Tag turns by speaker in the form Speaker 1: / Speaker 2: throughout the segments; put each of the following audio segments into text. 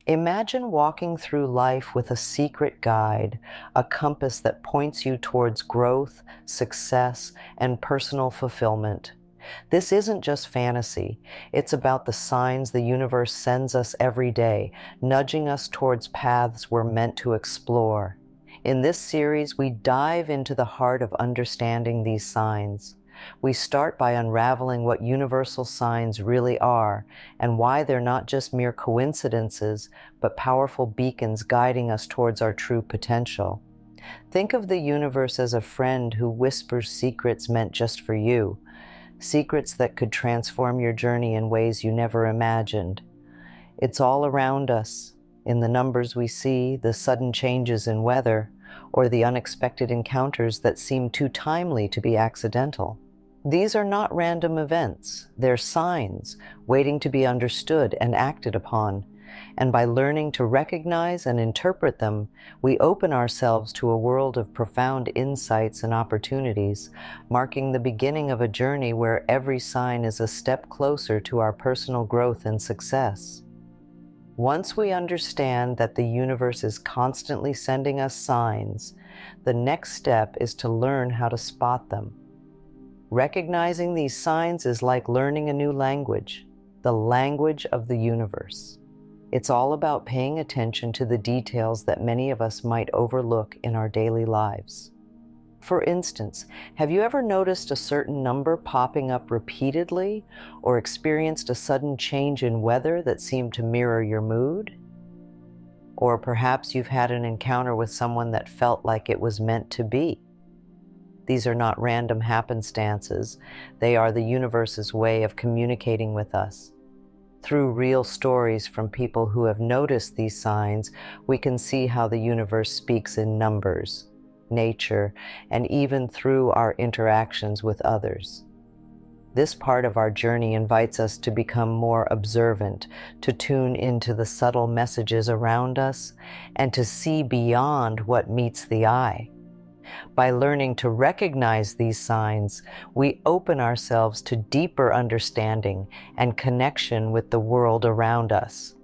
Speaker 1: Imagine walking through life with a secret guide, a compass that points you towards growth, success, and personal fulfillment. This isn't just fantasy. It's about the signs the universe sends us every day, nudging us towards paths we're meant to explore. In this series, we dive into the heart of understanding these signs. We start by unraveling what universal signs really are and why they're not just mere coincidences, but powerful beacons guiding us towards our true potential. Think of the universe as a friend who whispers secrets meant just for you, secrets that could transform your journey in ways you never imagined. It's all around us, in the numbers we see, the sudden changes in weather, or the unexpected encounters that seem too timely to be accidental. These are not random events. They're signs waiting to be understood and acted upon. And by learning to recognize and interpret them, we open ourselves to a world of profound insights and opportunities, marking the beginning of a journey where every sign is a step closer to our personal growth and success. Once we understand that the universe is constantly sending us signs, the next step is to learn how to spot them. Recognizing these signs is like learning a new language, the language of the universe. It's all about paying attention to the details that many of us might overlook in our daily lives. For instance, have you ever noticed a certain number popping up repeatedly, or experienced a sudden change in weather that seemed to mirror your mood? Or perhaps you've had an encounter with someone that felt like it was meant to be. These are not random happenstances. They are the universe's way of communicating with us. Through real stories from people who have noticed these signs, we can see how the universe speaks in numbers, nature, and even through our interactions with others. This part of our journey invites us to become more observant, to tune into the subtle messages around us, and to see beyond what meets the eye. By learning to recognize these signs, we open ourselves to deeper understanding and connection with the world around us.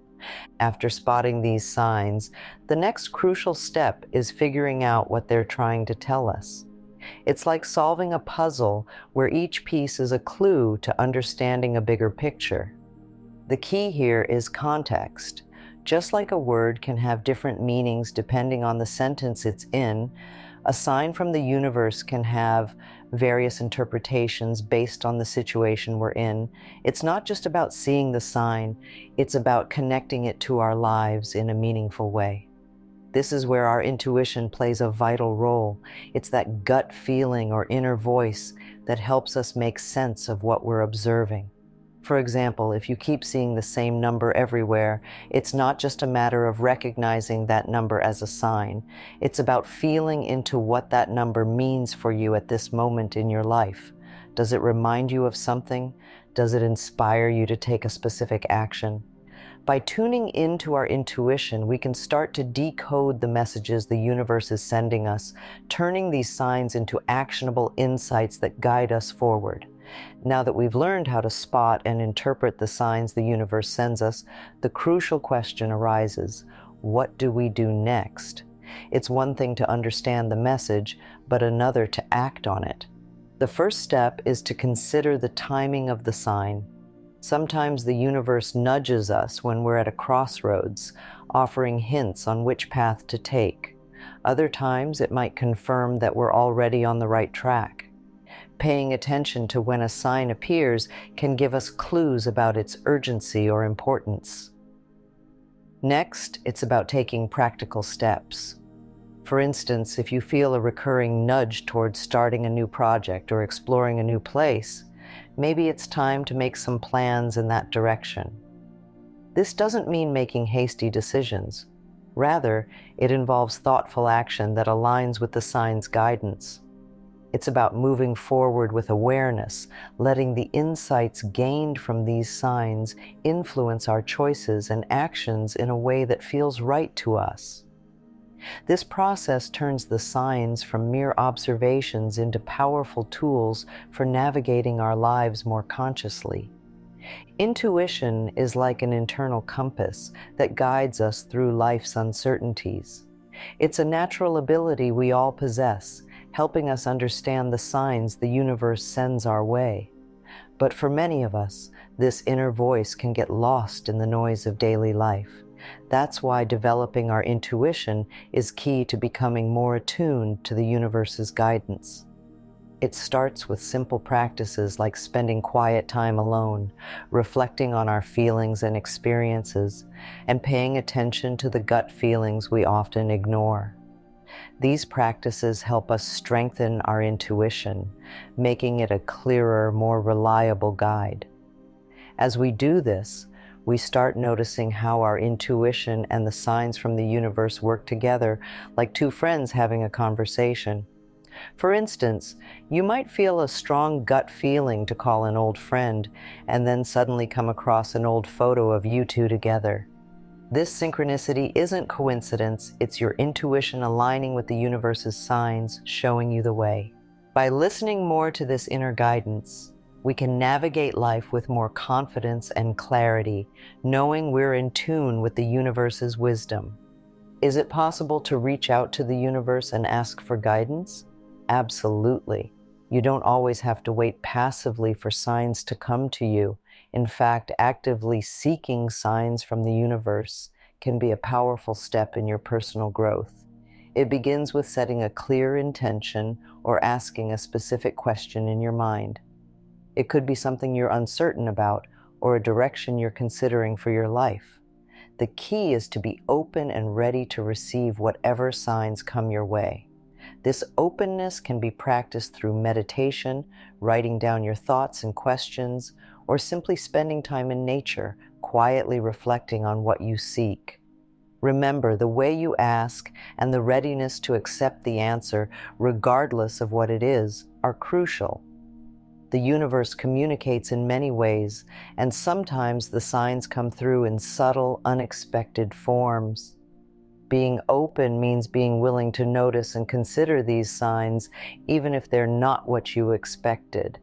Speaker 1: After spotting these signs, the next crucial step is figuring out what they're trying to tell us. It's like solving a puzzle where each piece is a clue to understanding a bigger picture. The key here is context. Just like a word can have different meanings depending on the sentence it's in, a sign from the universe can have various interpretations based on the situation we're in. It's not just about seeing the sign, it's about connecting it to our lives in a meaningful way. This is where our intuition plays a vital role. It's that gut feeling or inner voice that helps us make sense of what we're observing. For example, if you keep seeing the same number everywhere, it's not just a matter of recognizing that number as a sign. It's about feeling into what that number means for you at this moment in your life. Does it remind you of something? Does it inspire you to take a specific action? By tuning into our intuition, we can start to decode the messages the universe is sending us, turning these signs into actionable insights that guide us forward. Now that we've learned how to spot and interpret the signs the universe sends us, the crucial question arises: what do we do next? It's one thing to understand the message, but another to act on it. The first step is to consider the timing of the sign. Sometimes the universe nudges us when we're at a crossroads, offering hints on which path to take. Other times it might confirm that we're already on the right track. Paying attention to when a sign appears can give us clues about its urgency or importance. Next, it's about taking practical steps. For instance, if you feel a recurring nudge towards starting a new project or exploring a new place, maybe it's time to make some plans in that direction. This doesn't mean making hasty decisions. Rather, it involves thoughtful action that aligns with the sign's guidance. It's about moving forward with awareness, letting the insights gained from these signs influence our choices and actions in a way that feels right to us. This process turns the signs from mere observations into powerful tools for navigating our lives more consciously. Intuition is like an internal compass that guides us through life's uncertainties. It's a natural ability we all possess, helping us understand the signs the universe sends our way. But for many of us, this inner voice can get lost in the noise of daily life. That's why developing our intuition is key to becoming more attuned to the universe's guidance. It starts with simple practices like spending quiet time alone, reflecting on our feelings and experiences, and paying attention to the gut feelings we often ignore. These practices help us strengthen our intuition, making it a clearer, more reliable guide. As we do this, we start noticing how our intuition and the signs from the universe work together, like two friends having a conversation. For instance, you might feel a strong gut feeling to call an old friend, and then suddenly come across an old photo of you two together. This synchronicity isn't coincidence, it's your intuition aligning with the universe's signs, showing you the way. By listening more to this inner guidance, we can navigate life with more confidence and clarity, knowing we're in tune with the universe's wisdom. Is it possible to reach out to the universe and ask for guidance? Absolutely. You don't always have to wait passively for signs to come to you. In fact, actively seeking signs from the universe can be a powerful step in your personal growth. It begins with setting a clear intention or asking a specific question in your mind. It could be something you're uncertain about or a direction you're considering for your life. The key is to be open and ready to receive whatever signs come your way. This openness can be practiced through meditation, writing down your thoughts and questions, or simply spending time in nature, quietly reflecting on what you seek. Remember, the way you ask and the readiness to accept the answer, regardless of what it is, are crucial. The universe communicates in many ways, and sometimes the signs come through in subtle, unexpected forms. Being open means being willing to notice and consider these signs, even if they're not what you expected.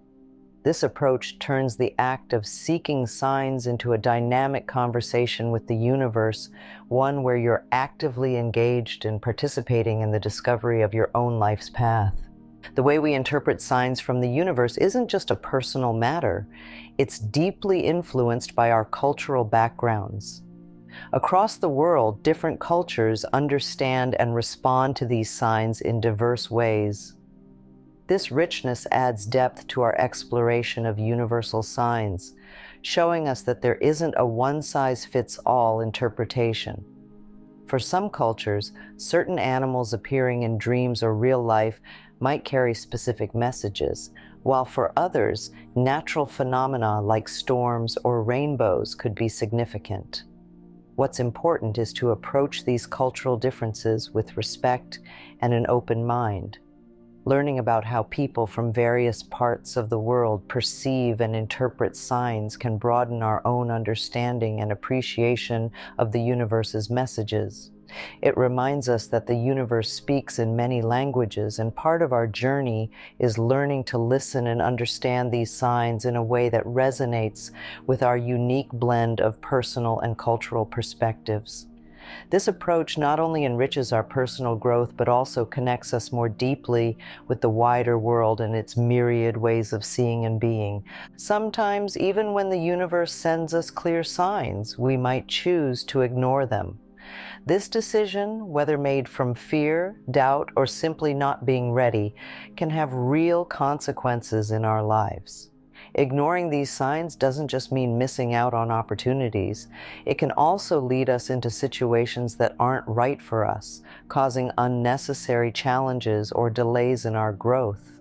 Speaker 1: This approach turns the act of seeking signs into a dynamic conversation with the universe, one where you're actively engaged in participating in the discovery of your own life's path. The way we interpret signs from the universe isn't just a personal matter. It's deeply influenced by our cultural backgrounds. Across the world, different cultures understand and respond to these signs in diverse ways. This richness adds depth to our exploration of universal signs, showing us that there isn't a one-size-fits-all interpretation. For some cultures, certain animals appearing in dreams or real life might carry specific messages, while for others, natural phenomena like storms or rainbows could be significant. What's important is to approach these cultural differences with respect and an open mind. Learning about how people from various parts of the world perceive and interpret signs can broaden our own understanding and appreciation of the universe's messages. It reminds us that the universe speaks in many languages, and part of our journey is learning to listen and understand these signs in a way that resonates with our unique blend of personal and cultural perspectives. This approach not only enriches our personal growth, but also connects us more deeply with the wider world and its myriad ways of seeing and being. Sometimes, even when the universe sends us clear signs, we might choose to ignore them. This decision, whether made from fear, doubt, or simply not being ready, can have real consequences in our lives. Ignoring these signs doesn't just mean missing out on opportunities. It can also lead us into situations that aren't right for us, causing unnecessary challenges or delays in our growth.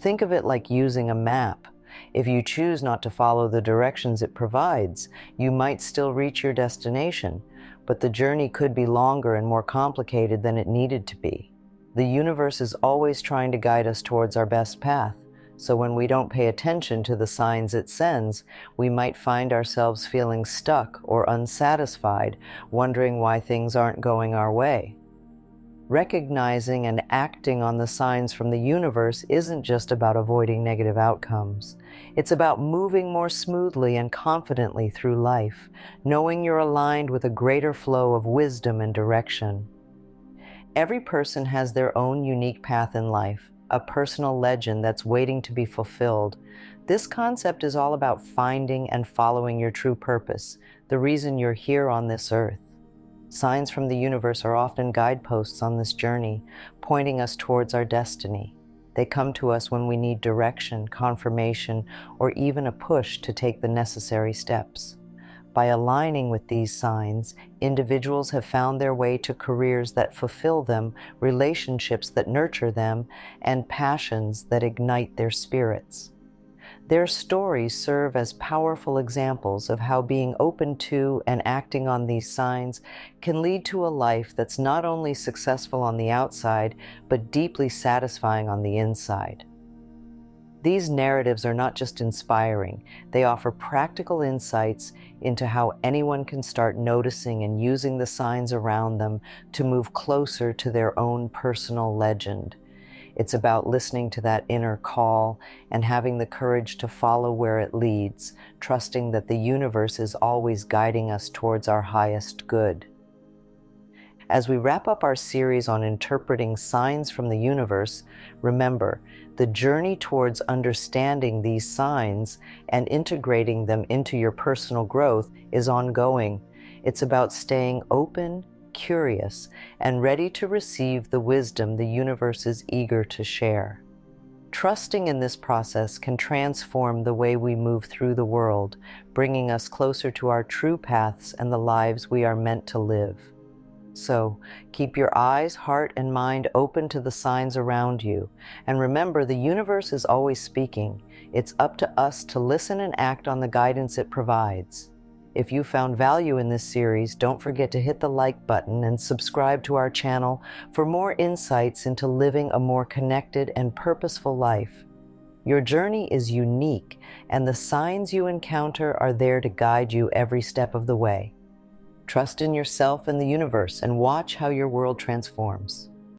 Speaker 1: Think of it like using a map. If you choose not to follow the directions it provides, you might still reach your destination, but the journey could be longer and more complicated than it needed to be. The universe is always trying to guide us towards our best path. So when we don't pay attention to the signs it sends, we might find ourselves feeling stuck or unsatisfied, wondering why things aren't going our way. Recognizing and acting on the signs from the universe isn't just about avoiding negative outcomes. It's about moving more smoothly and confidently through life, knowing you're aligned with a greater flow of wisdom and direction. Every person has their own unique path in life, a personal legend that's waiting to be fulfilled. This concept is all about finding and following your true purpose, the reason you're here on this earth. Signs from the universe are often guideposts on this journey, pointing us towards our destiny. They come to us when we need direction, confirmation, or even a push to take the necessary steps. By aligning with these signs, individuals have found their way to careers that fulfill them, relationships that nurture them, and passions that ignite their spirits. Their stories serve as powerful examples of how being open to and acting on these signs can lead to a life that's not only successful on the outside, but deeply satisfying on the inside. These narratives are not just inspiring, they offer practical insights into how anyone can start noticing and using the signs around them to move closer to their own personal legend. It's about listening to that inner call and having the courage to follow where it leads, trusting that the universe is always guiding us towards our highest good. As we wrap up our series on interpreting signs from the universe, remember, the journey towards understanding these signs and integrating them into your personal growth is ongoing. It's about staying open, curious, and ready to receive the wisdom the universe is eager to share. Trusting in this process can transform the way we move through the world, bringing us closer to our true paths and the lives we are meant to live. So, keep your eyes, heart, and mind open to the signs around you. And remember, the universe is always speaking. It's up to us to listen and act on the guidance it provides. If you found value in this series, don't forget to hit the like button and subscribe to our channel for more insights into living a more connected and purposeful life. Your journey is unique, and the signs you encounter are there to guide you every step of the way. Trust in yourself and the universe and watch how your world transforms.